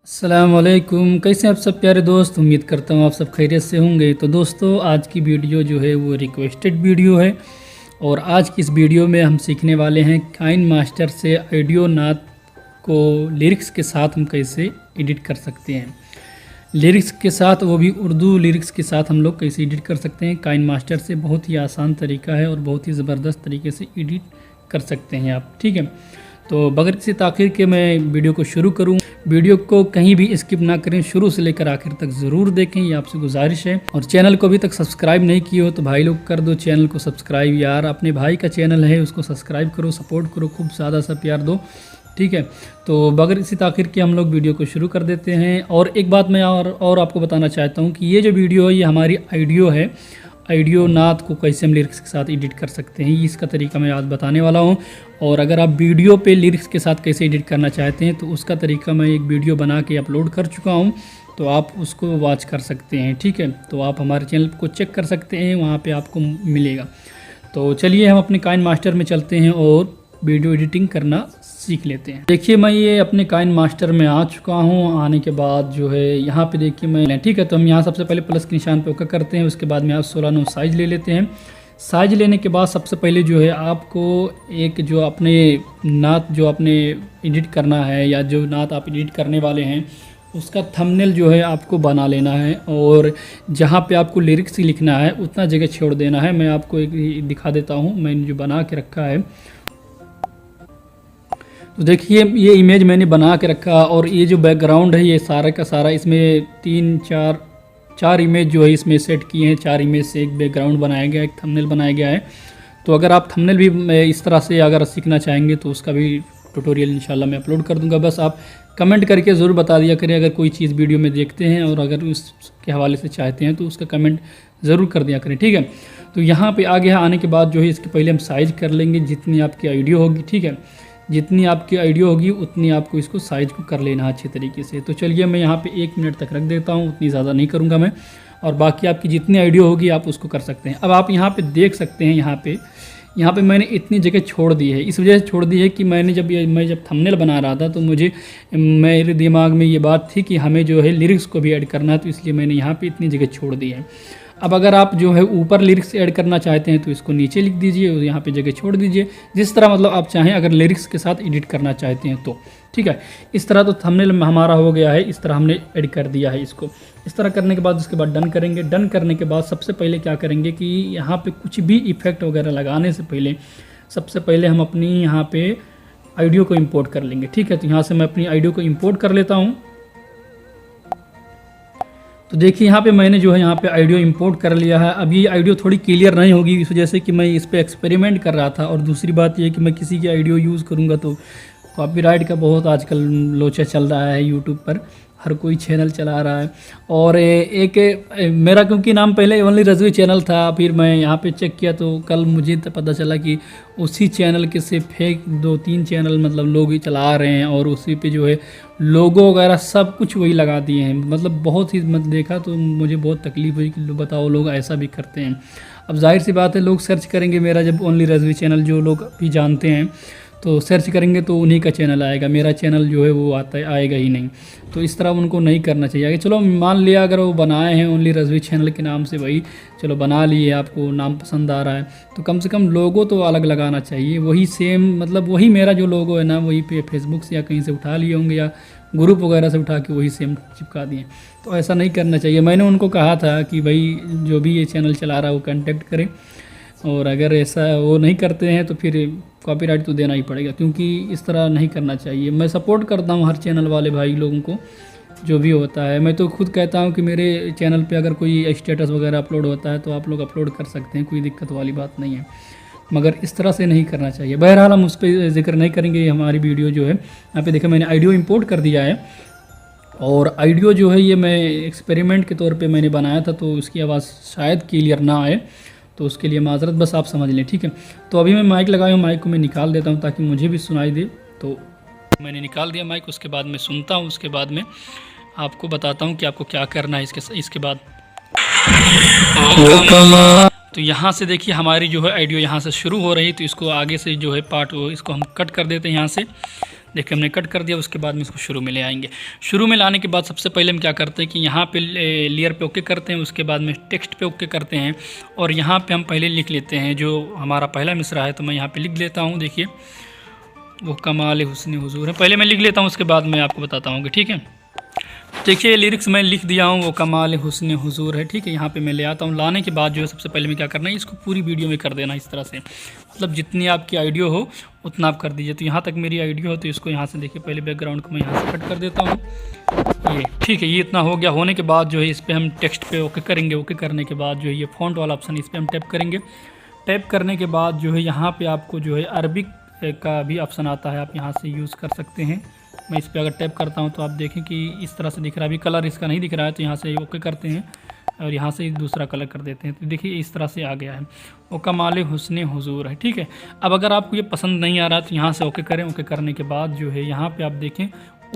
अस्सलाम वालेकुम, कैसे हैं आप सब प्यारे दोस्त। उम्मीद करता हूँ आप सब खैरियत से होंगे। तो दोस्तों, आज की वीडियो जो है वो रिक्वेस्टेड वीडियो है और आज की इस वीडियो में हम सीखने वाले हैं काइन मास्टर से ऑडियो नात को लिरिक्स के साथ हम कैसे एडिट कर सकते हैं। लिरिक्स के साथ, वो भी उर्दू लिरिक्स के साथ हम लोग कैसे एडिट कर सकते हैं। काइन मास्टर से बहुत ही आसान तरीका है और बहुत ही ज़बरदस्त तरीके से एडिट कर सकते हैं आप, ठीक है। तो बगैर किसी ताख़ीर के मैं वीडियो को शुरू करूं। वीडियो को कहीं भी स्किप ना करें, शुरू से लेकर आखिर तक ज़रूर देखें, ये आपसे गुजारिश है। और चैनल को अभी तक सब्सक्राइब नहीं किए हो तो भाई लोग कर दो चैनल को सब्सक्राइब। यार अपने भाई का चैनल है, उसको सब्सक्राइब करो, सपोर्ट करो, खूब ज़्यादा सा प्यार दो, ठीक है। तो बगैर किसी ताख़ीर के हम लोग वीडियो को शुरू कर देते हैं। और एक बात मैं और आपको बताना चाहता हूँ कि ये जो वीडियो है ये हमारी ऑडियो है। ऑडियो नात को कैसे हम लिरिक्स के साथ एडिट कर सकते हैं, इसका तरीका मैं आज बताने वाला हूं। और अगर आप वीडियो पे लिरिक्स के साथ कैसे एडिट करना चाहते हैं तो उसका तरीका मैं एक वीडियो बना के अपलोड कर चुका हूं, तो आप उसको वॉच कर सकते हैं, ठीक है। तो आप हमारे चैनल को चेक कर सकते हैं, वहाँ पे आपको मिलेगा। तो चलिए हम अपने काइन मास्टर में चलते हैं और वीडियो एडिटिंग करना सीख लेते हैं। देखिए मैं ये अपने काइन मास्टर में आ चुका हूँ। आने के बाद जो है यहाँ पे देखिए मैं, ठीक है। तो हम यहाँ सबसे पहले प्लस के निशान पे ओके करते हैं। उसके बाद में आप 16:9 साइज ले लेते हैं। साइज लेने के बाद सबसे पहले जो है आपको एक जो अपने नात जो आपने एडिट करना है या जो नात आप एडिट करने वाले हैं उसका थंबनेल जो है आपको बना लेना है। और जहाँ पे आपको लिरिक्स लिखना है उतना जगह छोड़ देना है। मैं आपको एक दिखा देता हूँ, मैंने जो बना के रखा है। तो देखिए ये इमेज मैंने बना के रखा और ये जो बैकग्राउंड है ये सारा का सारा, इसमें चार इमेज जो है इसमें सेट किए हैं। 4 इमेज से एक बैकग्राउंड बनाया गया है, एक थंबनेल बनाया गया है। तो अगर आप थंबनेल भी इस तरह से अगर सीखना चाहेंगे तो उसका भी ट्यूटोरियल इंशाल्लाह मैं अपलोड कर दूंगा। बस आप कमेंट करके ज़रूर बता दिया करें अगर कोई चीज़ वीडियो में देखते हैं और अगर उसके हवाले से चाहते हैं तो उसका कमेंट ज़रूर कर दिया करें, ठीक है। तो यहाँ पर आगे आने के बाद जो है इसके पहले हम साइज़ कर लेंगे जितनी आपकी आइडिया होगी, ठीक है। जितनी आपकी आइडिया होगी उतनी आपको इसको साइज को कर लेना अच्छे तरीके से। तो चलिए मैं यहाँ पे 1 मिनट तक रख देता हूँ, उतनी ज़्यादा नहीं करूँगा मैं। और बाकी आपकी जितनी आइडिया होगी आप उसको कर सकते हैं। अब आप यहाँ पे देख सकते हैं, यहाँ पे मैंने इतनी जगह छोड़ दी है। इस वजह से छोड़ दी है कि मैं जब थंबनेल बना रहा था तो मेरे दिमाग में ये बात थी कि हमें जो है लिरिक्स को भी ऐड करना है, तो इसलिए मैंने यहाँ पर इतनी जगह छोड़ दी है। अब अगर आप जो है ऊपर लिरिक्स ऐड करना चाहते हैं तो इसको नीचे लिख दीजिए और यहाँ पे जगह छोड़ दीजिए, जिस तरह मतलब आप चाहें अगर लिरिक्स के साथ एडिट करना चाहते हैं तो, ठीक है। इस तरह तो थंबनेल में हमारा हो गया है, इस तरह हमने ऐड कर दिया है इसको। इस तरह करने के बाद उसके बाद डन करेंगे। डन करने के बाद सबसे पहले क्या करेंगे कि यहाँ पर कुछ भी इफेक्ट वगैरह लगाने से पहले सबसे पहले हम अपनी यहाँ पर ऑडियो को इम्पोर्ट कर लेंगे, ठीक है। तो यहाँ से मैं अपनी ऑडियो को इम्पोर्ट कर लेता हूँ। तो देखिए यहाँ पे मैंने जो है यहाँ पे ऑडियो इंपोर्ट कर लिया है। अब ये ऑडियो थोड़ी क्लियर नहीं होगी इस वजह से कि मैं इस पे एक्सपेरिमेंट कर रहा था। और दूसरी बात ये कि मैं किसी की ऑडियो यूज़ करूँगा तो कॉपीराइट का बहुत आजकल लोचा चल रहा है यूट्यूब पर, हर कोई चैनल चला रहा है। और एक मेरा क्योंकि नाम पहले ओनली रज़वी चैनल था, फिर मैं यहाँ पे चेक किया तो कल मुझे तो पता चला कि उसी चैनल के से फेक 2-3 चैनल मतलब लोग ही चला रहे हैं और उसी पे जो है लोगो वगैरह सब कुछ वही लगा दिए हैं। मतलब बहुत ही देखा तो मुझे बहुत तकलीफ़ हुई कि बताओ लोग ऐसा भी करते हैं। अब जाहिर सी बात है लोग सर्च करेंगे मेरा, जब ओनली रज़वी चैनल जो लोग भी जानते हैं तो सर्च करेंगे तो उन्हीं का चैनल आएगा, मेरा चैनल जो है वो आएगा ही नहीं। तो इस तरह उनको नहीं करना चाहिए। चलो मान लिया अगर वो बनाए हैं ओनली रज़वी चैनल के नाम से, वही चलो बना लिए, आपको नाम पसंद आ रहा है तो कम से कम लोगो तो अलग लगाना चाहिए। वही सेम मतलब वही मेरा जो लोगो है ना वही पे फेसबुक से या कहीं से उठा लिए होंगे या ग्रुप वगैरह से उठा के वही सेम चिपका दिए। तो ऐसा नहीं करना चाहिए। मैंने उनको कहा था कि भाई जो भी ये चैनल चला रहा है वो कॉन्टेक्ट करें, और अगर ऐसा वो नहीं करते हैं तो फिर कॉपीराइट तो देना ही पड़ेगा, क्योंकि इस तरह नहीं करना चाहिए। मैं सपोर्ट करता हूँ हर चैनल वाले भाई लोगों को, जो भी होता है। मैं तो खुद कहता हूँ कि मेरे चैनल पे अगर कोई स्टेटस वगैरह अपलोड होता है तो आप लोग अपलोड कर सकते हैं, कोई दिक्कत वाली बात नहीं है, मगर इस तरह से नहीं करना चाहिए। बहरहाल हम उस पर जिक्र नहीं करेंगे। हमारी वीडियो जो है यहाँ पे देखिए मैंने ऑडियो इंपोर्ट कर दिया है और ऑडियो जो है ये मैं एक्सपेरिमेंट के तौर पे मैंने बनाया था, तो उसकी आवाज़ शायद क्लियर ना आए तो उसके लिए माजरत, बस आप समझ लें, ठीक है। तो अभी मैं माइक लगाया हूँ, माइक को मैं निकाल देता हूँ ताकि मुझे भी सुनाई दे। तो मैंने निकाल दिया माइक, उसके बाद मैं सुनता हूँ, उसके बाद में आपको बताता हूँ कि आपको क्या करना है इसके बाद। तो यहाँ से देखिए हमारी जो है ऑडियो यहाँ से शुरू हो रही, तो इसको आगे से जो है पार्ट इसको हम कट कर देते हैं यहाँ से। देखिए हमने कट कर दिया। उसके बाद में इसको शुरू में ले आएंगे। शुरू में लाने के बाद सबसे पहले हम क्या करते हैं कि यहाँ पे लेयर पे ओके करते हैं, उसके बाद में टेक्स्ट पे ओके करते हैं और यहाँ पे हम पहले लिख लेते हैं जो हमारा पहला मिसरा है। तो मैं यहाँ पे लिख लेता हूँ, देखिए वो कमाल हुस्न हुजूर है, पहले मैं लिख लेता हूँ, उसके बाद मैं आपको बताता हूँ कि ठीक है। देखिए लिरिक्स मैं लिख दिया हूँ, वो कमाल हुस्न हुजूर है, ठीक है। यहाँ पे मैं ले आता हूँ। लाने के बाद जो है सबसे पहले मैं क्या करना है, इसको पूरी वीडियो में कर देना इस तरह से, मतलब जितनी आपकी आइडियो हो उतना आप कर दीजिए। तो यहाँ तक मेरी आइडियो हो तो इसको यहाँ से देखिए पहले बैकग्राउंड को मैं यहाँ से कट कर देता हूँ, ये ठीक है। ये इतना हो गया। होने के बाद जो है इस पर हम टेक्स्ट पे ओके करेंगे। ओके करने के बाद जो है ये फ़ॉन्ट वाला ऑप्शन इस पर हम टैप करेंगे। टैप करने के बाद जो है यहाँ पे आपको जो है अरबिक का भी ऑप्शन आता है, आप यहाँ से यूज़ कर सकते हैं। मैं इस पर अगर टैप करता हूँ तो आप देखें कि इस तरह से दिख रहा है। अभी कलर इसका नहीं दिख रहा है तो यहाँ से ओके करते हैं और यहाँ से दूसरा कलर कर देते हैं। तो देखिए इस तरह से आ गया है, वो कमाल हुस्न हुजूर है, ठीक है। अब अगर आपको ये पसंद नहीं आ रहा तो यहाँ से ओके करें। ओके करने के बाद जो है यहाँ पे आप देखें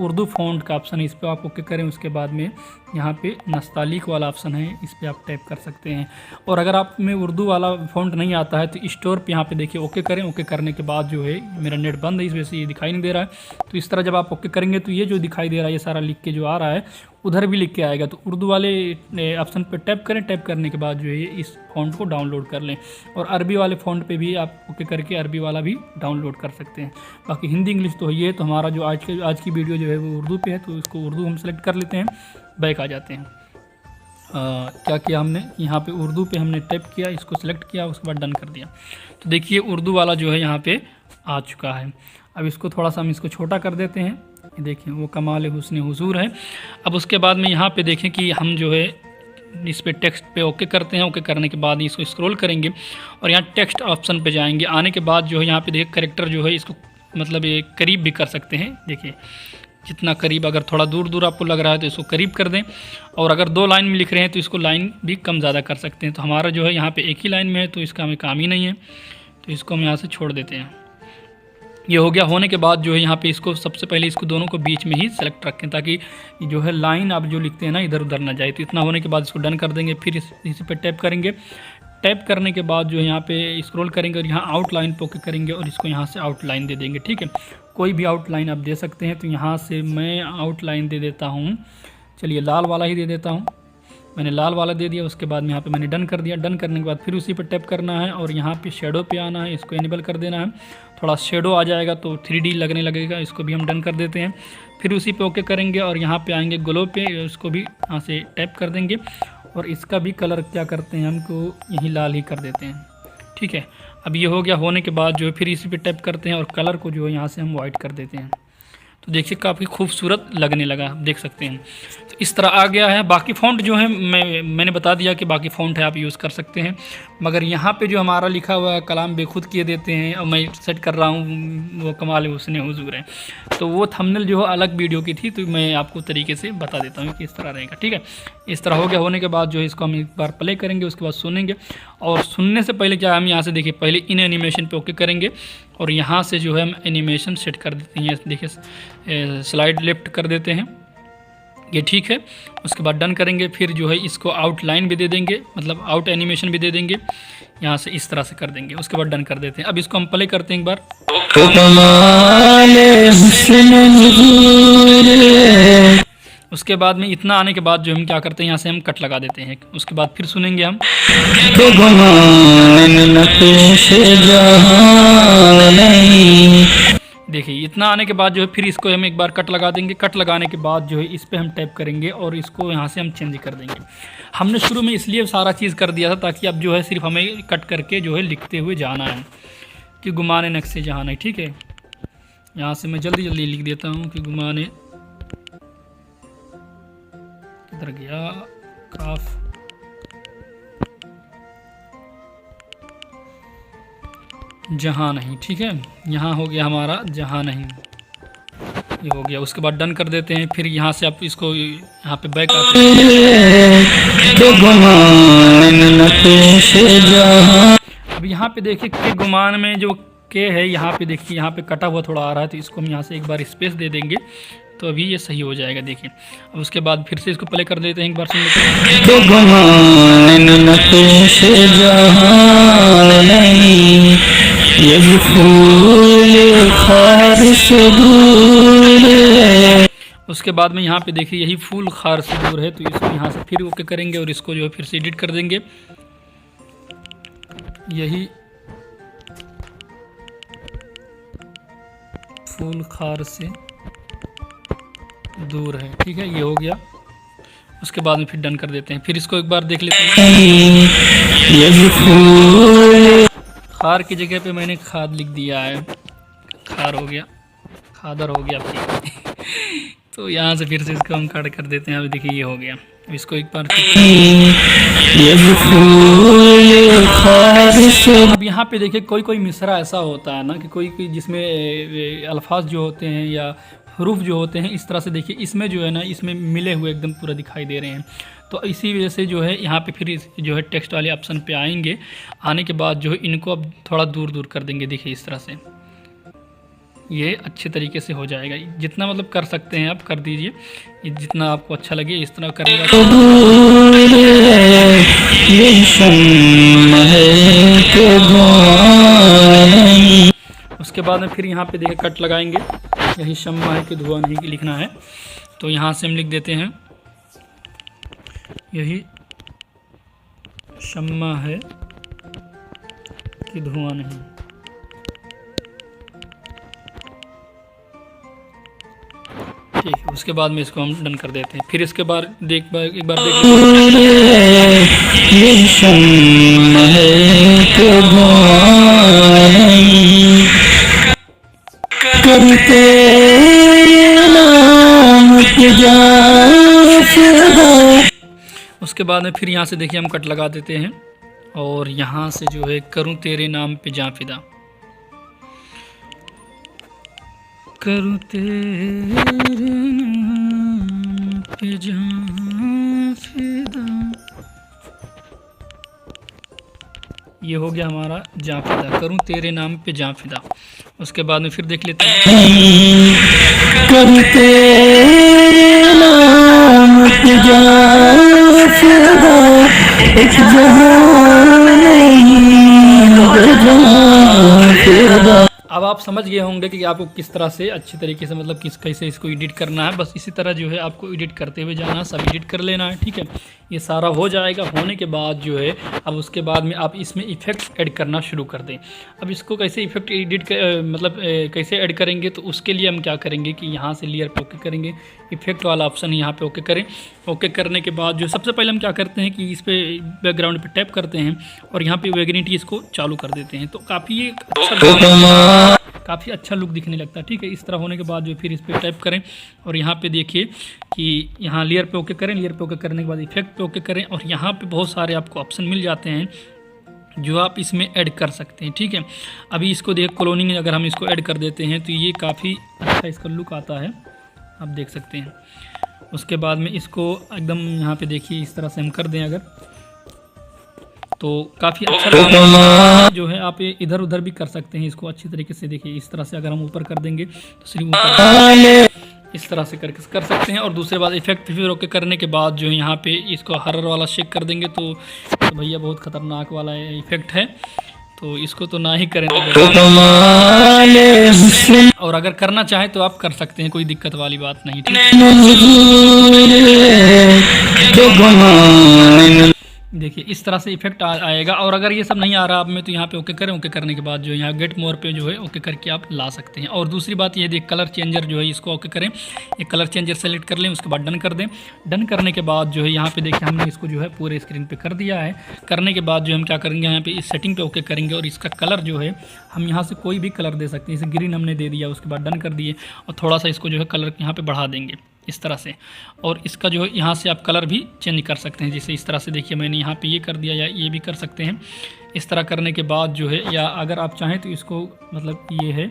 उर्दू फ़ॉन्ट का ऑप्शन है, इस पर आप ओके करें। उसके बाद में यहाँ पे नस्तालिक वाला ऑप्शन है, इस पर आप टैप कर सकते हैं। और अगर आप में उर्दू वाला फ़ॉन्ट नहीं आता है तो स्टोर पे यहाँ पे देखिए ओके करें। ओके करने के बाद जो है मेरा नेट बंद है, इस वजह से ये दिखाई नहीं दे रहा है। तो इस तरह जब आप ओके करेंगे तो ये जो दिखाई दे रहा है ये सारा लिख के जो आ रहा है उधर भी लिख के आएगा। तो उर्दू वाले ऑप्शन पर टैप करें। टैप करने के बाद जो है इस फ़ॉन्ट को डाउनलोड कर लें और अरबी वाले फ़ॉन्ट पे भी आप ओके करके अरबी वाला भी डाउनलोड कर सकते हैं। बाकी हिंदी इंग्लिश तो ये तो हमारा जो आज की वीडियो जो है वो उर्दू पे है, तो इसको उर्दू हम सेलेक्ट कर लेते हैं। बैक आ जाते हैं। क्या किया हमने, यहाँ पे उर्दू पे हमने टैप किया, इसको सेलेक्ट किया, उसके बाद डन कर दिया। तो देखिए उर्दू वाला जो है यहाँ पे आ चुका है। अब इसको थोड़ा सा हम इसको छोटा कर देते हैं। ये देखिए वो कमाल हुस्न हुजूर है। अब उसके बाद में यहाँ पे देखें कि हम जो है इस पे टेक्स्ट पे ओके करते हैं। ओके करने के बाद इसको स्क्रॉल करेंगे और यहाँ टेक्स्ट ऑप्शन पे जाएंगे। आने के बाद जो है यहाँ पे देखिए कैरेक्टर जो है इसको मतलब ये करीब भी कर सकते हैं। देखिए जितना करीब, अगर थोड़ा दूर दूर आपको लग रहा है तो इसको करीब कर दें, और अगर 2 लाइन में लिख रहे हैं तो इसको लाइन भी कम ज़्यादा कर सकते हैं। तो हमारा जो है यहाँ पे एक ही लाइन में है तो इसका हमें काम ही नहीं है, तो इसको हम यहाँ से छोड़ देते हैं। ये हो गया। होने के बाद जो है यहाँ पे इसको सबसे पहले इसको दोनों को बीच में ही सेलेक्ट रखें ताकि जो है लाइन आप जो लिखते हैं ना इधर उधर ना जाए। तो इतना होने के बाद इसको डन कर देंगे। फिर इसी पे टैप करेंगे। टैप करने के बाद जो है यहाँ पे स्क्रॉल करेंगे और यहाँ आउटलाइन पे ओके करेंगे और इसको यहाँ से आउटलाइन दे देंगे, ठीक है। कोई भी आउटलाइन आप दे सकते हैं। तो यहाँ से मैं आउटलाइन दे देता हूँ, चलिए लाल वाला ही दे देता हूँ। मैंने लाल वाला दे दिया। उसके बाद में यहाँ पे मैंने डन कर दिया। डन करने के बाद फिर उसी पे टैप करना है और यहाँ पे शेडो पे आना है, इसको इनेबल कर देना है। थोड़ा शेडो आ जाएगा तो 3D लगने लगेगा, इसको भी हम डन कर देते हैं। फिर उसी पे ओके करेंगे और यहाँ पे आएंगे ग्लो पे, उसको भी यहाँ से टैप कर देंगे और इसका भी कलर क्या करते हैं, हमको यही लाल ही कर देते हैं, ठीक है। अब ये हो गया। होने के बाद जो है फिर इसी पे टैप करते हैं और कलर को जो है यहाँ से हम वाइट कर देते हैं। तो देखिए काफ़ी खूबसूरत लगने लगा, आप देख सकते हैं। तो इस तरह आ गया है। बाकी फ़ॉन्ट जो है मैंने बता दिया कि बाकी फ़ॉन्ट है आप यूज़ कर सकते हैं, मगर यहाँ पे जो हमारा लिखा हुआ है कलाम बेखुद किए देते हैं और मैं सेट कर रहा हूँ वो कमाल हुस्न हुजूर है। तो वो थंबनेल जो है अलग वीडियो की थी, तो मैं आपको तरीके से बता देता हूँ कि इस तरह रहेगा, ठीक है। इस तरह हो गया। होने के बाद जो है इसको हम एक बार प्ले करेंगे, उसके बाद सुनेंगे। और सुनने से पहले क्या हम यहाँ से देखिए पहले इन एनिमेशन पे ओके करेंगे और यहाँ से जो है हम एनिमेशन सेट कर देते हैं। देखिए स्लाइड लेफ्ट कर देते हैं, ये ठीक है। उसके बाद डन करेंगे। फिर जो है इसको आउटलाइन भी दे देंगे, मतलब आउट एनिमेशन भी दे देंगे, यहाँ से इस तरह से कर देंगे। उसके बाद डन कर देते हैं। अब इसको हम प्ले करते हैं एक बार। उसके बाद में इतना आने के बाद जो हम क्या करते हैं, यहाँ से हम कट लगा देते हैं। उसके बाद फिर सुनेंगे हम। देखिए इतना आने के बाद जो है फिर इसको हम एक बार कट लगा देंगे। कट लगाने के बाद जो है इस पे हम टैप करेंगे और इसको यहाँ से हम चेंज कर देंगे। हमने शुरू में इसलिए सारा चीज़ कर दिया था ताकि अब जो है सिर्फ हमें कट करके जो है लिखते हुए जाना है कि गुमाने नक्शे जहान है, ठीक है। यहाँ से मैं जल्दी जल्दी लिख देता हूँ कि गुमाने, किधर गया काफ, जहाँ नहीं, ठीक है। यहाँ हो गया हमारा जहाँ नहीं, ये हो गया। उसके बाद डन कर देते हैं। फिर यहाँ से आप इसको यहाँ पे बैक आते हैं। अब यहाँ पे देखिए के गुमान में जो के है, यहाँ पे देखिए यहाँ पे कटा हुआ थोड़ा आ रहा है, तो इसको हम यहाँ से एक बार स्पेस दे देंगे तो अभी ये सही हो जाएगा। देखिए अब उसके बाद फिर से इसको प्ले कर देते हैं एक बार, सुन लेते हैं। ये भी फूल खार से दूर है। उसके बाद में यहाँ पे देखिए यही फूल खार से दूर है, तो इसको यहाँ से फिर ओके करेंगे और इसको जो है फिर से एडिट कर देंगे। यही फूल खार से दूर है, ठीक है, ये हो गया। उसके बाद में फिर डन कर देते हैं। फिर इसको एक बार देख लेते हैं। खार की जगह पे मैंने खाद लिख दिया है, खार हो गया, खादर हो गया आपकी। तो यहाँ से फिर से इसको हम कट कर देते हैं। अभी देखिए ये हो गया। इसको एक बार अब यहाँ पे देखिए कोई कोई मिसरा ऐसा होता है ना कि कोई कोई जिसमें अल्फाज जो होते हैं या हरूफ जो होते हैं इस तरह से देखिए इसमें जो है ना, इसमें मिले हुए एकदम पूरा दिखाई दे रहे हैं। तो इसी वजह से जो है यहाँ पे फिर जो है टेक्स्ट वाले ऑप्शन पे आएंगे। आने के बाद जो है इनको अब थोड़ा दूर दूर कर देंगे। देखिए इस तरह से ये अच्छे तरीके से हो जाएगा। जितना मतलब कर सकते हैं आप कर दीजिए, जितना आपको अच्छा लगे इस तरह करेगा। उसके बाद में फिर यहाँ पे देखिए कट लगाएंगे। यही शम्मा है कि धुआं नहीं लिखना है, तो यहाँ से हम लिख देते हैं यही शम्मा है कि धुआं नहीं। ठीक है, उसके बाद में इसको हम डन कर देते हैं। फिर इसके बाद एक बार उसके बाद में फिर यहाँ से देखिए हम कट लगा देते हैं और यहाँ से जो है करूँ तेरे नाम पे जां फिदा, करूँ तेरे नाम पे जां फिदा। ये हो गया हमारा जां फिदा, करूँ तेरे नाम पे जां फिदा। उसके बाद में फिर देख लेते हैं करूँ तेरे नाम पे जां फिदा, एक जहां नहीं जां फिदा। अब आप समझ गए होंगे कि आपको किस तरह से अच्छी तरीके से मतलब कैसे इसको एडिट करना है। बस इसी तरह जो है आपको एडिट करते हुए जाना है, सब एडिट कर लेना है, ठीक है। ये सारा हो जाएगा। होने के बाद जो है अब उसके बाद में आप इसमें इफ़ेक्ट ऐड करना शुरू कर दें। अब इसको कैसे इफ़ेक्ट एडिट कैसे ऐड करेंगे, तो उसके लिए हम क्या करेंगे कि यहाँ से लेयर पे ओके करेंगे, इफ़ेक्ट वाला ऑप्शन यहाँ पे ओके करें। ओके करने के बाद जो सबसे पहले हम क्या करते हैं कि इस पर बैकग्राउंड पे टैप करते हैं और यहाँ पे वेगनिटी इसको चालू कर देते हैं। तो काफ़ी अच्छा लुक दिखने लगता है, ठीक है। इस तरह होने के बाद जो फिर इस पर टैप करें और यहाँ पे देखिए कि यहाँ लेयर पे ओके करें। लेयर पे ओके करने के बाद इफेक्ट पे ओके करें और यहाँ पे बहुत सारे आपको ऑप्शन मिल जाते हैं जो आप इसमें ऐड कर सकते हैं, ठीक है। अभी इसको देख क्लोनिंग अगर हम इसको ऐड कर देते हैं तो ये काफ़ी अच्छा इसका लुक आता है, आप देख सकते हैं। उसके बाद में इसको एकदम यहाँ पे देखिए इस तरह से हम कर दें अगर, तो काफ़ी अच्छा जो है आप इधर उधर भी कर सकते हैं इसको अच्छी तरीके से। देखिए इस तरह से अगर हम ऊपर कर देंगे तो सिर्फ ऊपर इस तरह से कर सकते हैं। और दूसरे बात इफेक्ट फिर ओके करने के बाद जो है यहाँ पे इसको हरर वाला शेक कर देंगे तो भैया बहुत ख़तरनाक वाला इफेक्ट है, तो इसको तो ना ही करें। और अगर करना चाहें तो आप कर सकते हैं, कोई दिक्कत वाली बात नहीं, ठीक है। देखिए इस तरह से इफेक्ट आएगा। और अगर ये सब नहीं आ रहा आप में तो यहाँ पे ओके करें। ओके करने के बाद जो है यहाँ गेट मोर पे जो है ओके करके आप ला सकते हैं। और दूसरी बात ये देख कलर चेंजर जो है इसको ओके करें, एक कलर चेंजर सेलेक्ट कर लें, उसके बाद डन कर दें। डन करने के बाद जो है यहाँ पे देखिए हमने इसको जो है पूरे स्क्रीन पे कर दिया है। करने के बाद जो हम क्या करेंगे यहाँ पे इस सेटिंग पे ओके करेंगे और इसका कलर जो है हम यहाँ से कोई भी कलर दे सकते हैं। जैसे ग्रीन हमने दे दिया, उसके बाद डन कर दिए और थोड़ा सा इसको जो है कलर यहाँ पे बढ़ा देंगे इस तरह से। और इसका जो है यहाँ से आप कलर भी चेंज कर सकते हैं, जैसे इस तरह से देखिए मैंने यहाँ पे ये कर दिया या ये भी कर सकते हैं। इस तरह करने के बाद जो है या अगर आप चाहें तो इसको मतलब ये है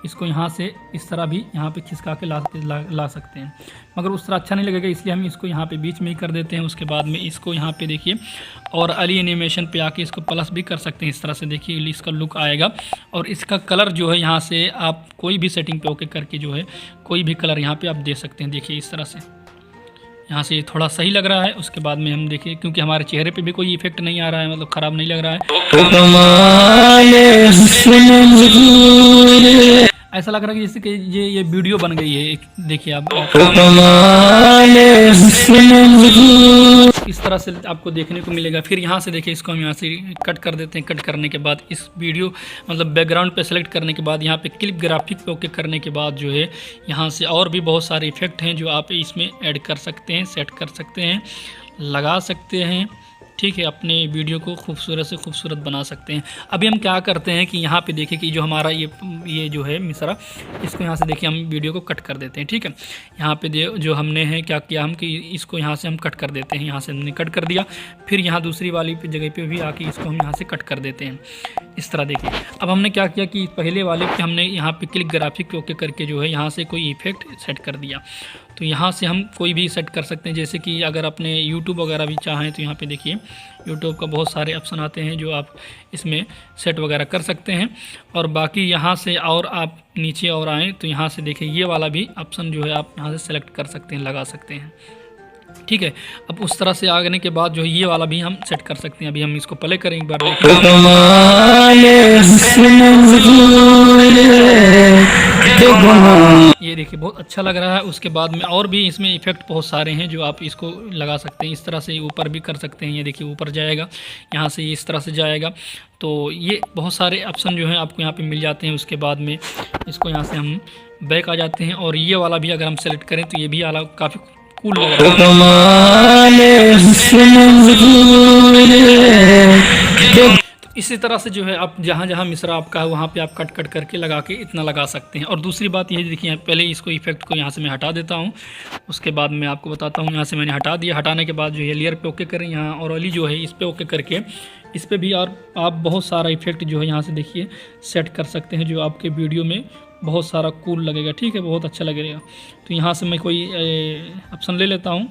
इसको यहाँ से इस तरह भी यहाँ पे खिसका के ला सकते हैं, मगर उस तरह अच्छा नहीं लगेगा, इसलिए हम इसको यहाँ पे बीच में ही कर देते हैं। उसके बाद में इसको यहाँ पे देखिए और अली एनिमेशन पे आके इसको प्लस भी कर सकते हैं। इस तरह से देखिए इसका लुक आएगा। और इसका कलर जो है यहाँ से आप कोई भी सेटिंग पे ओके करके जो है कोई भी कलर यहाँ पे आप दे सकते हैं। देखिए इस तरह से यहाँ से थोड़ा सही लग रहा है। उसके बाद में हम देखिए, क्योंकि हमारे चेहरे पे भी कोई इफेक्ट नहीं आ रहा है, मतलब ख़राब नहीं लग रहा है, ऐसा लग रहा है कि जैसे कि ये वीडियो बन गई है। देखिए आप इस तरह से आपको देखने को मिलेगा। फिर यहाँ से देखिए, इसको हम यहाँ से कट कर देते हैं। कट करने के बाद इस वीडियो मतलब बैकग्राउंड पे सेलेक्ट करने के बाद यहाँ पे क्लिप ग्राफिक पे ओके करने के बाद जो है यहाँ से और भी बहुत सारे इफेक्ट हैं जो आप इसमें ऐड कर सकते हैं, सेट कर सकते हैं, लगा सकते हैं। ठीक है, अपने वीडियो को खूबसूरत से खूबसूरत बना सकते हैं। अभी हम क्या करते हैं कि यहाँ पे देखिए कि जो हमारा ये जो है मिसरा, इसको यहाँ से देखिए हम वीडियो को कट कर देते हैं। ठीक है, यहाँ पे जो हमने है क्या किया हम कि इसको यहाँ से हम कट कर देते हैं। यहाँ से हमने कट कर दिया, फिर यहाँ दूसरी वाली जगह पे भी आके इसको हम यहाँ से कट कर देते हैं। इस तरह देखिए, अब हमने क्या किया कि पहले वाले पे हमने यहाँ पे क्लिक ग्राफिक पे ओके करके जो है यहाँ से कोई इफेक्ट सेट कर दिया। तो यहाँ से हम कोई भी सेट कर सकते हैं, जैसे कि अगर अपने यूट्यूब वगैरह भी चाहें तो यहाँ पे देखिए यूट्यूब का बहुत सारे ऑप्शन आते हैं जो आप इसमें सेट वगैरह कर सकते हैं। और बाकी यहाँ से और आप नीचे और आएँ तो यहाँ से देखिए ये वाला भी ऑप्शन जो है आप यहाँ से सेलेक्ट कर सकते हैं, लगा सकते हैं। ठीक है, अब उस तरह से आने के बाद जो है ये वाला भी हम सेट कर सकते हैं। अभी हम इसको प्ले करें एक बार, ये देखिए बहुत अच्छा लग रहा है। उसके बाद में और भी इसमें इफेक्ट बहुत सारे हैं जो आप इसको लगा सकते हैं। इस तरह से ऊपर भी कर सकते हैं, ये देखिए ऊपर जाएगा, यहाँ से इस तरह से जाएगा। तो ये बहुत सारे ऑप्शन जो हैं आपको यहाँ पे मिल जाते हैं। उसके बाद में इसको यहाँ से हम बैक आ जाते हैं और ये वाला भी अगर हम सेलेक्ट करें तो ये भी वाला काफ़ी कूल लग रहा है। तो इसी तरह से जो है आप जहाँ जहाँ मिसरा आपका है वहाँ पे आप कट करके लगा के इतना लगा सकते हैं। और दूसरी बात ये देखिए, पहले इसको इफेक्ट को यहाँ से मैं हटा देता हूँ। उसके बाद मैं आपको बताता हूँ, यहाँ से मैंने हटा दिया। हटाने के बाद जो है लेयर पे ओके करें यहाँ, और वाली जो है इस पर ओके करके इस पर भी और आप बहुत सारा इफेक्ट जो है यहाँ से देखिए सेट कर सकते हैं जो आपके वीडियो में बहुत सारा कूल लगेगा। ठीक है, बहुत अच्छा लगेगा। तो यहाँ से मैं कोई ऑप्शन ले लेता हूँ।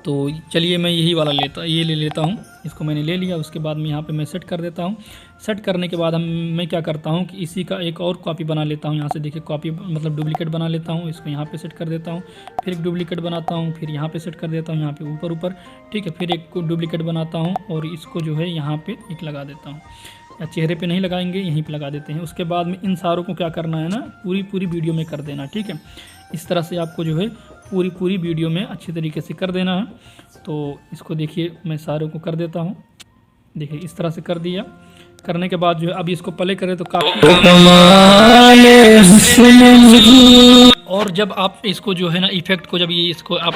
तो चलिए मैं यही वाला ले लेता हूँ। इसको मैंने ले लिया। उसके बाद में यहाँ पे मैं सेट कर देता हूँ। सेट करने के बाद मैं क्या करता हूँ कि इसी का एक और कॉपी बना लेता हूँ। यहाँ से देखिए कॉपी मतलब डुप्लीकेट बना लेता हूँ। इसको यहाँ पे सेट कर देता हूँ, फिर एक डुप्लीकेट बनाता हूँ, फिर यहाँ पे सेट कर देता हूँ, यहाँ पे ऊपर। ठीक है, फिर एक डुप्लीकेट बनाता हूँ और इसको जो है यहाँ पे एक लगा देता हूँ। या चेहरे पे नहीं लगाएंगे, यहीं पे लगा देते हैं। उसके बाद में इन सारों को क्या करना है ना, पूरी वीडियो में कर देना। ठीक है, इस तरह से आपको जो है पूरी वीडियो में अच्छी तरीके से कर देना है। तो इसको देखिए मैं सारों को कर देता हूँ। देखिए इस तरह से कर दिया। करने के बाद जो है अब इसको प्ले करें तो काफ़ी, और जब आप इसको जो है ना इफेक्ट को जब ये इसको आप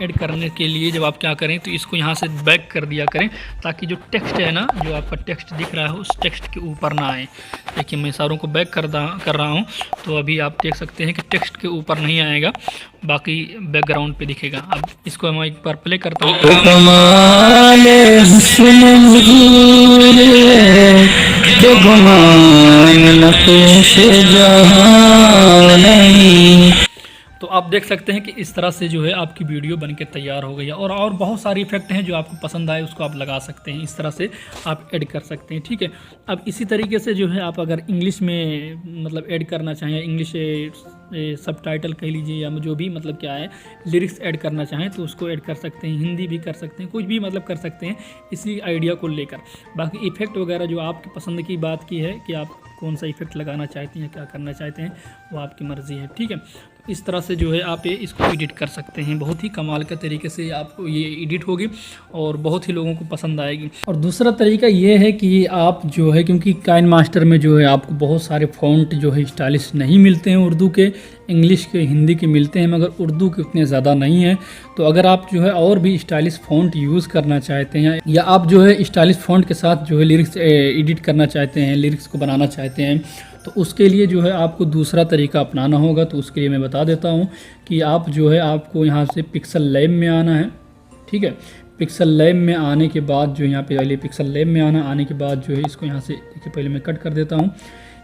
ऐड करने के लिए जब आप क्या करें तो इसको यहाँ से बैक कर दिया करें, ताकि जो टेक्स्ट है ना, जो आपका टेक्स्ट दिख रहा है उस टेक्स्ट के ऊपर ना आए। देखिए मैं सारों को बैक कर रहा हूँ, तो अभी आप देख सकते हैं कि टेक्स्ट के ऊपर नहीं आएगा, बाकी बैकग्राउंड पे दिखेगा। अब इसको मैं एक बार प्ले करता हूँ। तो आप देख सकते हैं कि इस तरह से जो है आपकी वीडियो बनके तैयार हो गई है। और बहुत सारे इफेक्ट हैं जो आपको पसंद आए उसको आप लगा सकते हैं। इस तरह से आप ऐड कर सकते हैं। ठीक है, अब इसी तरीके से जो है आप अगर इंग्लिश में मतलब ऐड करना चाहें, इंग्लिश सबटाइटल कह लीजिए या जो भी मतलब क्या है लिरिक्स ऐड करना चाहें तो उसको ऐड कर सकते हैं। हिंदी भी कर सकते हैं, कुछ भी मतलब कर सकते हैं इसी आइडिया को लेकर। बाकी इफेक्ट वगैरह जो आपकी पसंद की बात की है कि आप कौन सा इफेक्ट लगाना चाहते हैं, क्या करना चाहते हैं, वो आपकी मर्ज़ी है। ठीक है, तो इस तरह से जो है आप इसको एडिट कर सकते हैं। बहुत ही कमाल के तरीके से आपको ये एडिट होगी और बहुत ही लोगों को पसंद आएगी। और दूसरा तरीका ये है कि आप जो है, क्योंकि काइनमास्टर में जो है आपको बहुत सारे फ़ॉन्ट जो है स्टाइलिश नहीं मिलते हैं, उर्दू के, इंग्लिश के, हिंदी के मिलते हैं, मगर उर्दू के उतने ज़्यादा नहीं हैं। तो अगर आप जो है और भी स्टाइलिश फ़ॉन्ट यूज़ करना चाहते हैं या आप जो है स्टाइलिश फ़ॉन्ट के साथ जो है लिरिक्स एडिट करना चाहते हैं, लिरिक्स को बनाना चाहते हैं, तो उसके लिए जो है आपको दूसरा तरीका अपनाना होगा। तो उसके लिए मैं बता देता हूँ कि आप जो है आपको यहाँ से पिक्सल लैब में आना है। ठीक है, पिक्सल लैब में आने के बाद जो यहाँ पे पहले पिक्सल लैब में आने के बाद जो है इसको यहाँ से देखिए पहले मैं कट कर देता हूँ।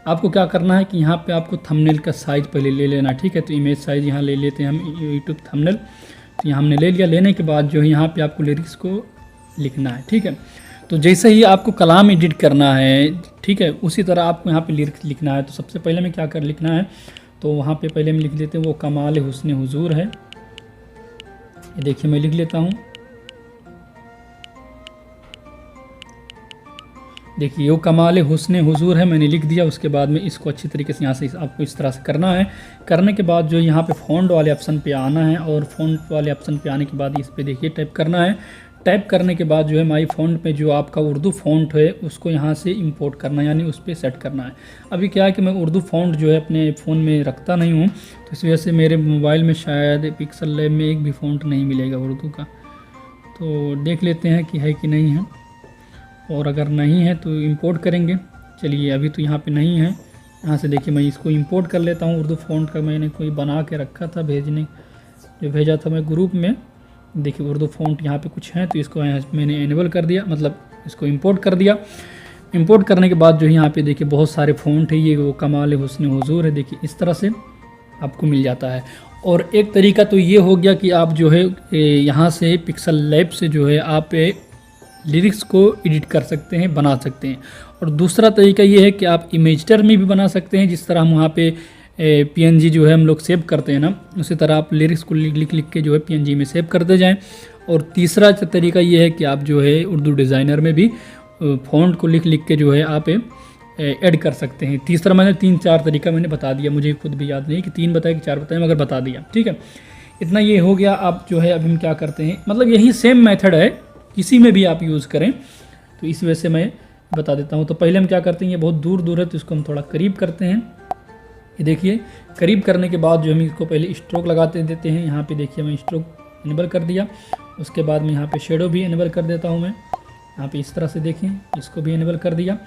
आपको क्या करना है कि यहाँ पे आपको थंबनेल का साइज़ पहले ले लेना। ठीक है, तो इमेज साइज़ यहाँ ले लेते हैं हम, यूट्यूब थंबनेल। तो यहाँ हमने ले लिया। लेने के बाद जो है यहाँ पे आपको लिरिक्स को लिखना है। ठीक है, तो जैसे ही आपको कलाम एडिट करना है, ठीक है, उसी तरह आपको यहाँ पे लिरिक्स लिखना है। तो सबसे पहले में क्या लिखना है, तो वहाँ पे पहले में लिख देते हैं वो कमाल हुस्न हुजूर है। ये देखिए मैं लिख लेता हूँ। देखिए यो कमाल हुस्न हुजूर है, मैंने लिख दिया। उसके बाद में इसको अच्छी तरीके से यहाँ से आपको इस तरह से करना है। करने के बाद जो यहाँ पे फ़ॉन्ट वाले ऑप्शन पे आना है, और फ़ॉन्ट वाले ऑप्शन पे आने के बाद इस पे देखिए टाइप करना है। टाइप करने के बाद जो है माई फ़ॉन्ट में जो आपका उर्दू फ़ॉन्ट है उसको यहाँ से इंपोर्ट करना है, यानी उस पर सेट करना है। अभी क्या है कि मैं उर्दू फ़ॉन्ट जो है अपने फ़ोन में रखता नहीं हूँ, तो इस वजह से मेरे मोबाइल में शायद पिक्सल लैब में एक भी फ़ॉन्ट नहीं मिलेगा उर्दू का। तो देख लेते हैं कि है कि नहीं है, और अगर नहीं है तो इंपोर्ट करेंगे। चलिए अभी तो यहाँ पे नहीं है। यहाँ से देखिए मैं इसको इंपोर्ट कर लेता हूँ। उर्दू फ़ॉन्ट का मैंने कोई बना के रखा था, जो भेजा था मैं ग्रुप में। देखिए उर्दू फ़ॉन्ट यहाँ पे कुछ है, तो इसको यहाँ मैंने इनेबल कर दिया, मतलब इसको इंपोर्ट कर दिया। इंपोर्ट करने के बाद जो यहाँ पे देखिए बहुत सारे फ़ॉन्ट है, ये वो कमाल हुस्न हुजूर है। देखिए इस तरह से आपको मिल जाता है। और एक तरीका तो ये हो गया कि आप जो है यहाँ से पिक्सल लैब से जो है आप लिरिक्स को एडिट कर सकते हैं, बना सकते हैं। और दूसरा तरीका ये है कि आप इमेजटर में भी बना सकते हैं, जिस तरह हम वहाँ पे PNG जो है हम लोग सेव करते हैं ना, उसी तरह आप लिरिक्स को लिख लिख के जो है PNG में सेव करते जाएं। और तीसरा तरीका ये है कि आप जो है उर्दू डिज़ाइनर में भी फ़ॉन्ट को लिख लिख के जो है आप ऐड कर सकते हैं। तीसरा मैंने 3-4 तरीका मैंने बता दिया, मुझे खुद भी याद नहीं कि 3 बताए कि 4 बताए, मगर बता दिया। ठीक है, इतना ये हो गया। आप जो है अभी हम क्या करते हैं, मतलब यही सेम मेथड है, किसी में भी आप यूज़ करें, तो इस वजह से मैं बता देता हूँ। तो पहले हम क्या करते हैं, ये बहुत दूर दूर है तो इसको हम थोड़ा करीब करते हैं। ये देखिए करीब करने के बाद जो हम इसको पहले स्ट्रोक लगाते देते हैं। यहाँ पे देखिए मैं स्ट्रोक इनेबल कर दिया। उसके बाद में यहाँ पे शेडो भी इनेबल कर देता हूँ मैं। यहाँ पे इस तरह से देखें, इसको भी इनेबल कर दिया,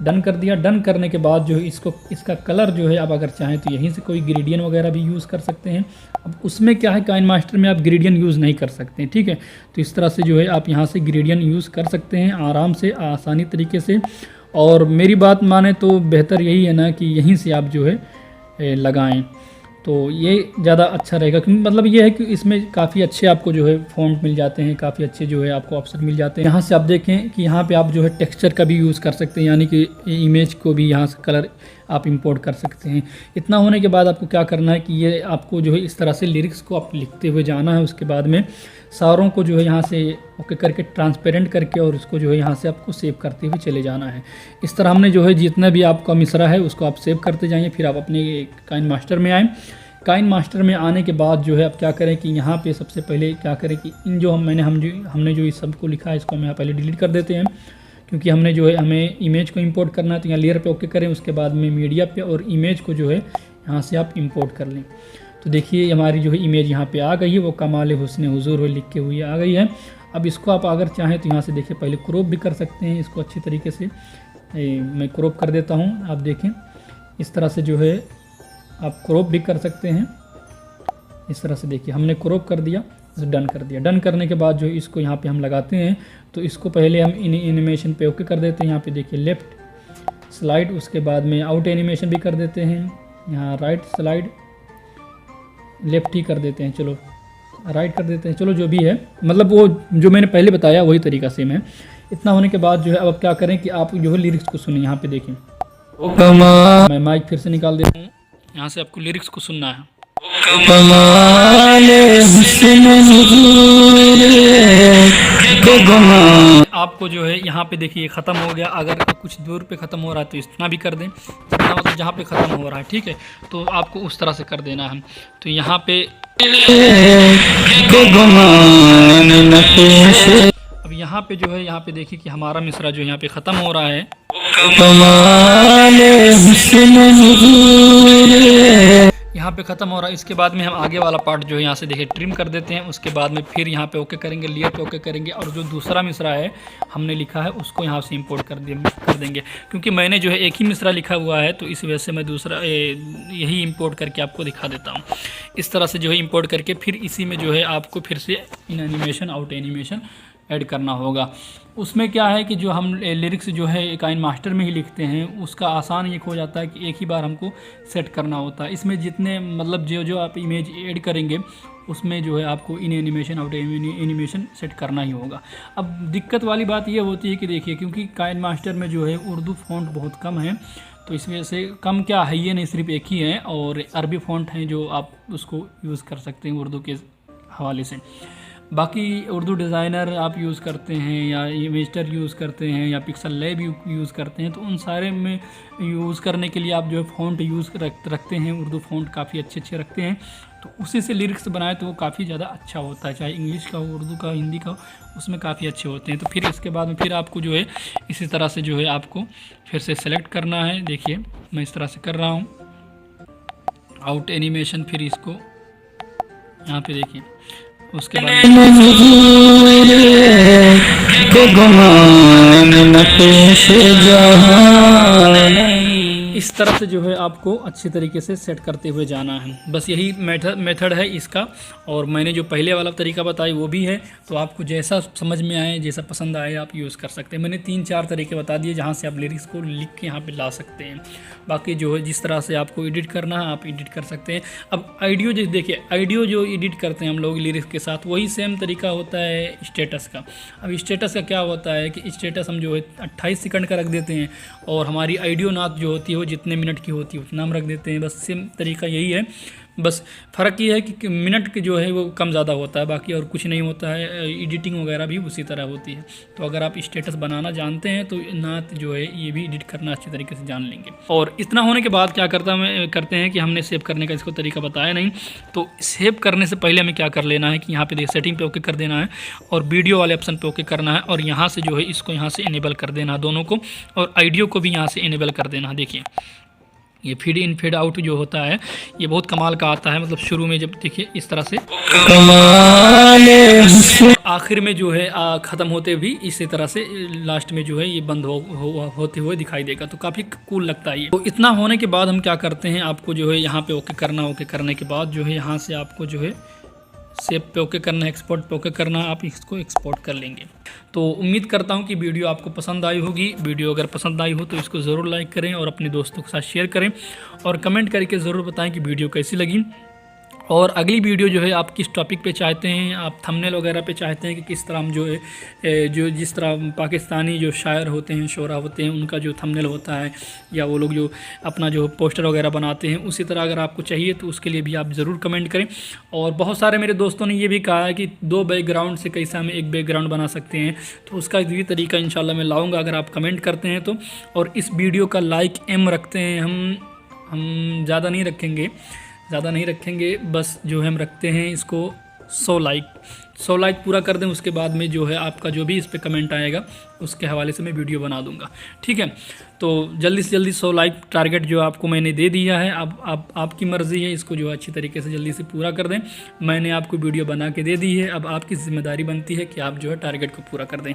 डन कर दिया। डन करने के बाद जो है इसका कलर जो है आप अगर चाहें तो यहीं से कोई ग्रेडियन वगैरह भी यूज़ कर सकते हैं। अब उसमें क्या है, काइन मास्टर में आप ग्रेडियन यूज़ नहीं कर सकते हैं। ठीक है, तो इस तरह से जो है आप यहाँ से ग्रेडियन यूज़ कर सकते हैं आराम से, आसानी तरीके से। और मेरी बात माने तो बेहतर यही है ना कि यहीं से आप जो है लगाएं, तो ये ज़्यादा अच्छा रहेगा। क्योंकि मतलब ये है कि इसमें काफ़ी अच्छे आपको जो है फ़ॉन्ट मिल जाते हैं, काफ़ी अच्छे जो है आपको ऑप्शन मिल जाते हैं। यहाँ से आप देखें कि यहाँ पे आप जो है टेक्सचर का भी यूज़ कर सकते हैं, यानी कि इमेज को भी यहाँ से कलर आप इंपोर्ट कर सकते हैं। इतना होने के बाद आपको क्या करना है कि ये आपको जो है इस तरह से लिरिक्स को आप लिखते हुए जाना है। उसके बाद में सारों को जो है यहाँ से ओके करके ट्रांसपेरेंट करके, और उसको जो है यहाँ से आपको सेव करते हुए चले जाना है। इस तरह हमने जो है जितना भी आपका मिसरा है उसको आप सेव करते जाइए। फिर आप अपने काइन मास्टर में आएँ। काइन मास्टर में आने के बाद जो है आप क्या करें कि यहाँ पे सबसे पहले क्या करें कि इन जो हमने जो इस सबको लिखा है इसको हम यहाँ पहले डिलीट कर देते हैं, क्योंकि हमने जो है हमें इमेज को इंपोर्ट करना है। तो यहाँ लेयर पे ओके करें, उसके बाद में मीडिया पे, और इमेज को जो है यहाँ से आप इंपोर्ट कर लें। तो देखिए हमारी जो है इमेज यहाँ पे आ गई है, वो कमाल हुस्न हुजूर लिख के हुई आ गई है। अब इसको आप अगर चाहें तो यहाँ से देखिए पहले क्रॉप भी कर सकते हैं इसको अच्छी तरीके से। मैं क्रॉप कर देता हूँ, आप देखें इस तरह से जो है आप क्रॉप भी कर सकते हैं। इस तरह से देखिए हमने क्रॉप कर दिया, डन कर दिया। डन करने के बाद जो इसको यहाँ पे हम लगाते हैं, तो इसको पहले हम एनिमेशन पे ओके कर देते हैं। यहाँ पे देखिए लेफ़्ट स्लाइड, उसके बाद में आउट एनिमेशन भी कर देते हैं। यहाँ राइट स्लाइड, लेफ़्ट ही कर देते हैं, चलो राइट कर देते हैं, चलो जो भी है, मतलब वो जो मैंने पहले बताया वही तरीका सेम है। इतना होने के बाद जो है अब क्या करें कि आप जो है लिरिक्स को सुने। यहाँ पे देखें, मैं माइक फिर से निकाल देता हूँ, यहाँ से आपको लिरिक्स को सुनना है। आपको जो है यहाँ पे देखिए ख़त्म हो गया। अगर कुछ दूर पे ख़त्म हो रहा है तो इतना भी कर दें, इतना मतलब जहाँ पे ख़त्म हो रहा है। ठीक है, तो आपको उस तरह से कर देना है। तो यहाँ पे अब यहाँ पे जो है, यहाँ पे देखिए कि हमारा मिसरा जो यहाँ पे ख़त्म हो रहा है। यहाँ पे ख़त्म हो रहा है। इसके बाद में हम आगे वाला पार्ट जो है यहाँ से देखिए ट्रिम कर देते हैं। उसके बाद में फिर यहाँ पे ओके करेंगे, लेयर पे ओके करेंगे, और जो दूसरा मिसरा है हमने लिखा है उसको यहाँ से इंपोर्ट कर देंगे। क्योंकि मैंने जो है एक ही मिसरा लिखा हुआ है, तो इस वजह से मैं दूसरा यही इंपोर्ट करके आपको दिखा देता हूँ। इस तरह से जो है इंपोर्ट करके फिर इसी में जो है आपको फिर से इन एनिमेशन आउट एनिमेशन ऐड करना होगा। उसमें क्या है कि जो हम लिरिक्स जो है काइन मास्टर में ही लिखते हैं, उसका आसान ये हो जाता है कि एक ही बार हमको सेट करना होता है। इसमें जितने मतलब जो आप इमेज ऐड करेंगे उसमें जो है आपको इन एनिमेशन आउट एनिमेशन सेट करना ही होगा। अब दिक्कत वाली बात ये होती है कि देखिए, क्योंकि काइन मास्टर में जो है उर्दू फ़ॉन्ट बहुत कम है, तो इस वजह से कम क्या है, ये नहीं सिर्फ एक ही है, और अरबी फ़ॉन्ट हैं जो आप उसको यूज़ कर सकते हैं उर्दू के हवाले से। बाकी उर्दू डिज़ाइनर आप यूज़ करते हैं या इमेस्टर यूज़ करते हैं या पिक्सल लैब यूज़ करते हैं, तो उन सारे में यूज़ करने के लिए आप जो है फ़ॉन्ट यूज़ रखते हैं, उर्दू फ़ॉन्ट काफ़ी अच्छे रखते हैं, तो उसी से लिरिक्स बनाए तो वो काफ़ी ज़्यादा अच्छा होता है, चाहे इंग्लिश का हो, उर्दू का, हिंदी का, उसमें काफ़ी अच्छे होते हैं। तो फिर इसके बाद में फिर आपको जो है इसी तरह से जो है आपको फिर से सेलेक्ट करना है। देखिए मैं इस तरह से कर रहा हूँ, आउट एनिमेशन, फिर इसको यहाँ पे देखिए, उसके बाद इस तरह से जो है आपको अच्छे तरीके से सेट करते हुए जाना है। बस यही मेथड है इसका, और मैंने जो पहले वाला तरीका बताई वो भी है, तो आपको जैसा समझ में आए, जैसा पसंद आए आप यूज़ कर सकते हैं। मैंने 3-4 तरीके बता दिए जहाँ से आप लिरिक्स को लिख के यहाँ पे ला सकते हैं। बाकी जो है जिस तरह से आपको एडिट करना है आप एडिट कर सकते हैं। अब आइडियो जो देखिए, आइडियो जो एडिट करते हैं हम लोग लिरिक्स के साथ, वही सेम तरीका होता है स्टेटस का। अब स्टेटस का क्या होता है कि स्टेटस हम जो है 28 सेकंड का रख देते हैं, और हमारी आइडियो नाथ जो होती है वो जितने मिनट की होती है उतना हम रख देते हैं। बस सेम तरीका यही है, बस फ़र्क ये है कि मिनट के जो है वो कम ज़्यादा होता है, बाकी और कुछ नहीं होता है। एडिटिंग वगैरह भी उसी तरह होती है। तो अगर आप स्टेटस बनाना जानते हैं तो नाथ जो है ये भी एडिट करना अच्छी तरीके से जान लेंगे। और इतना होने के बाद क्या करते हैं कि हमने सेव करने का इसको तरीका बताया नहीं, तो सेव करने से पहले हमें क्या कर लेना है कि यहाँ पे सेटिंग पे ओके कर देना है, और वीडियो वाले ऑप्शन पे ओके करना है, और यहाँ से जो है इसको यहाँ से इनेबल कर देना है दोनों को, और आइडियो को भी यहाँ से इनेबल कर देना है। देखिए ये फीड इन फीड आउट जो होता है ये बहुत कमाल का आता है। मतलब शुरू में जब देखिए इस तरह से आखिर में जो है ख़त्म होते भी इसी तरह से लास्ट में जो है ये बंद होते हुए दिखाई देगा, तो काफ़ी कूल लगता है ये। तो इतना होने के बाद हम क्या करते हैं, आपको जो है यहाँ पे ओके करना, ओके करने के बाद जो है यहाँ से आपको जो है सेव पे ओके करना है, एक्सपोर्ट पे ओके करना, आप इसको एक्सपोर्ट कर लेंगे। तो उम्मीद करता हूँ कि वीडियो आपको पसंद आई होगी। वीडियो अगर पसंद आई हो तो इसको ज़रूर लाइक करें और अपने दोस्तों के साथ शेयर करें, और कमेंट करके ज़रूर बताएं कि वीडियो कैसी लगी। और अगली वीडियो जो है आप किस टॉपिक पे चाहते हैं, आप थंबनेल वगैरह पे चाहते हैं कि किस तरह हम जो है जो जिस तरह पाकिस्तानी जो शायर होते हैं, शोरा होते हैं, उनका जो थंबनेल होता है, या वो लोग जो अपना जो पोस्टर वगैरह बनाते हैं, उसी तरह अगर आपको चाहिए तो उसके लिए भी आप ज़रूर कमेंट करें। और बहुत सारे मेरे दोस्तों ने ये भी कहा है कि 2 बैकग्राउंड से कैसे हम एक बैकग्राउंड बना सकते हैं, तो उसका भी तरीका इंशाल्लाह मैं लाऊँगा अगर आप कमेंट करते हैं तो। और इस वीडियो का लाइक एम रखते हैं हम ज़्यादा नहीं रखेंगे, बस जो है हम रखते हैं इसको 100 लाइक पूरा कर दें। उसके बाद में जो है आपका जो भी इस पे कमेंट आएगा उसके हवाले से मैं वीडियो बना दूंगा, ठीक है। तो जल्दी से जल्दी 100 लाइक टारगेट जो आपको मैंने दे दिया है, अब आपकी मर्ज़ी है, इसको जो अच्छी तरीके से जल्दी से पूरा कर दें। मैंने आपको वीडियो बना के दे दी है, अब आपकी ज़िम्मेदारी बनती है कि आप जो है टारगेट को पूरा कर दें।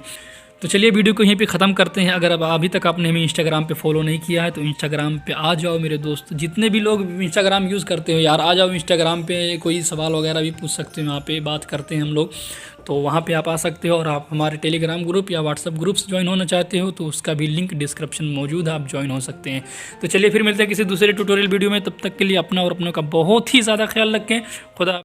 तो चलिए वीडियो को यहीं पे ख़त्म करते हैं। अगर अब अभी तक आपने हमें इंस्टाग्राम पे फॉलो नहीं किया है तो इंस्टाग्राम पे आ जाओ मेरे दोस्त। जितने भी लोग इंस्टाग्राम यूज़ करते हो यार, आ जाओ इंस्टाग्राम पे, कोई सवाल वगैरह भी पूछ सकते हो, वहाँ पे बात करते हैं हम लोग, तो वहाँ पे आप आ सकते हो। और आप हमारे टेलीग्राम ग्रुप या व्हाट्सअप ग्रुप से ज्वाइन होना चाहते हो तो उसका भी लिंक डिस्क्रिप्शन मौजूद है, आप ज्वाइन हो सकते हैं। तो चलिए फिर मिलते हैं किसी दूसरे ट्यूटोरियल वीडियो में, तब तक के लिए अपना और अपनों का बहुत ही ज़्यादा ख्याल रखें। खुदा